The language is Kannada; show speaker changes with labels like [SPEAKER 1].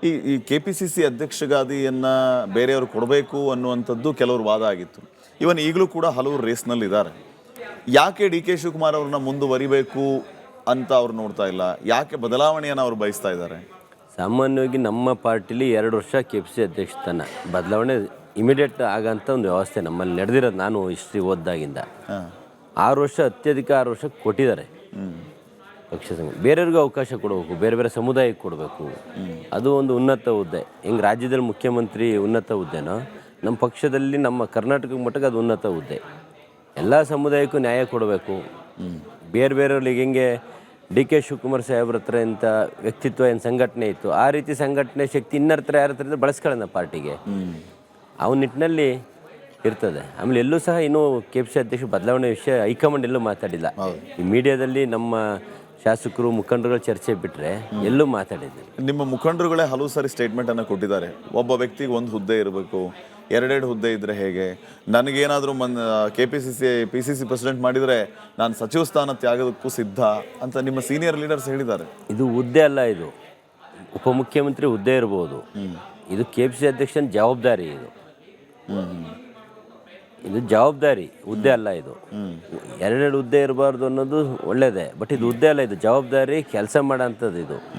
[SPEAKER 1] ಈ KPCC ಅಧ್ಯಕ್ಷಗಾದಿಯನ್ನು ಬೇರೆಯವರು ಕೊಡಬೇಕು ಅನ್ನುವಂಥದ್ದು ಕೆಲವರು ವಾದ ಆಗಿತ್ತು. ಇವನ್ ಈಗಲೂ ಕೂಡ ಹಲವರು ರೇಸ್ನಲ್ಲಿ ಇದ್ದಾರೆ. ಯಾಕೆ DK ಶಿವಕುಮಾರ್ ಅವ್ರನ್ನ ಮುಂದುವರಿಬೇಕು ಅಂತ ಅವ್ರು ನೋಡ್ತಾ ಇಲ್ಲ? ಯಾಕೆ ಬದಲಾವಣೆಯನ್ನು ಅವ್ರು ಬಯಸ್ತಾ ಇದ್ದಾರೆ?
[SPEAKER 2] ಸಾಮಾನ್ಯವಾಗಿ ನಮ್ಮ ಪಾರ್ಟಿಲಿ 2 ವರ್ಷ KPCC ಅಧ್ಯಕ್ಷತನ ಬದಲಾವಣೆ ಇಮಿಡಿಯೇಟ್ ಆಗೋಂಥ ಒಂದು ವ್ಯವಸ್ಥೆ ನಮ್ಮಲ್ಲಿ ನಡೆದಿರೋದು. ನಾನು ಹಿಸ್ಟ್ರಿ ಓದ್ದಾಗಿಂದ 6 ವರ್ಷ ಅತ್ಯಧಿಕ 6 ವರ್ಷ ಕೊಟ್ಟಿದ್ದಾರೆ ಪಕ್ಷ ಸಂಘ. ಬೇರೆಯವ್ರಿಗೂ ಅವಕಾಶ ಕೊಡಬೇಕು, ಬೇರೆ ಬೇರೆ ಸಮುದಾಯಕ್ಕೆ ಕೊಡಬೇಕು. ಅದು ಒಂದು ಉನ್ನತ ಹುದ್ದೆ. ಹೆಂಗೆ ರಾಜ್ಯದಲ್ಲಿ ಮುಖ್ಯಮಂತ್ರಿ ಉನ್ನತ ಹುದ್ದೆನೋ, ನಮ್ಮ ಪಕ್ಷದಲ್ಲಿ ನಮ್ಮ ಕರ್ನಾಟಕ ಮಟ್ಟಕ್ಕೆ ಅದು ಉನ್ನತ ಹುದ್ದೆ. ಎಲ್ಲ ಸಮುದಾಯಕ್ಕೂ ನ್ಯಾಯ ಕೊಡಬೇಕು. ಬೇರೆ ಬೇರೆಯವ್ರಿಗೆ ಹೆಂಗೆ DK ಶಿವಕುಮಾರ್ ಸಾಹೇಬ್ರ ಹತ್ರ ಇಂಥ ವ್ಯಕ್ತಿತ್ವ ಏನು ಸಂಘಟನೆ ಇತ್ತು, ಆ ರೀತಿ ಸಂಘಟನೆ ಶಕ್ತಿ ಇನ್ನರ ಹತ್ರ ಯಾರ ಹತ್ರ ಬಳಸ್ಕೊಳ್ಳೋಣ ಪಾರ್ಟಿಗೆ. ಅವನ ನಿಟ್ಟಿನಲ್ಲಿ ಇರ್ತದೆ. ಆಮೇಲೆ ಎಲ್ಲೂ ಸಹ ಇನ್ನೂ KPCC ಅಧ್ಯಕ್ಷ ಬದಲಾವಣೆ ವಿಷಯ ಹೈಕಮಾಂಡ್ ಎಲ್ಲೂ ಮಾತಾಡಿಲ್ಲ. ಈ ಮೀಡಿಯಾದಲ್ಲಿ ನಮ್ಮ ಶಾಸಕರು ಮುಖಂಡರುಗಳ ಚರ್ಚೆ ಬಿಟ್ಟರೆ ಎಲ್ಲೂ ಮಾತಾಡಿದ್ದಾರೆ.
[SPEAKER 1] ನಿಮ್ಮ ಮುಖಂಡರುಗಳೇ ಹಲವು ಸಾರಿ ಸ್ಟೇಟ್ಮೆಂಟನ್ನು ಕೊಟ್ಟಿದ್ದಾರೆ. ಒಬ್ಬ ವ್ಯಕ್ತಿಗೆ ಒಂದು ಹುದ್ದೆ ಇರಬೇಕು, 2 ಹುದ್ದೆ ಇದ್ದರೆ ಹೇಗೆ? ನನಗೇನಾದರೂ PCC ಪ್ರೆಸಿಡೆಂಟ್ ಮಾಡಿದರೆ ನಾನು ಸಚಿವ ಸ್ಥಾನ ತ್ಯಾಗೋದಕ್ಕೂ ಸಿದ್ಧ ಅಂತ ನಿಮ್ಮ ಸೀನಿಯರ್ ಲೀಡರ್ಸ್ ಹೇಳಿದ್ದಾರೆ.
[SPEAKER 2] ಇದು ಹುದ್ದೆ ಅಲ್ಲ, ಇದು ಉಪಮುಖ್ಯಮಂತ್ರಿ ಹುದ್ದೆ ಇರ್ಬೋದು. ಇದು KPCC ಅಧ್ಯಕ್ಷನ ಜವಾಬ್ದಾರಿ. ಇದು ಜವಾಬ್ದಾರಿ, ಹುದ್ದೆ ಅಲ್ಲ. ಇದು 2 ಹುದ್ದೆ ಇರಬಾರ್ದು ಅನ್ನೋದು ಒಳ್ಳೆಯದೇ, ಬಟ್ ಇದು ಹುದ್ದೆ ಅಲ್ಲ, ಇದು ಜವಾಬ್ದಾರಿ, ಕೆಲಸ ಮಾಡೋ ಅಂಥದ್ದು ಇದು.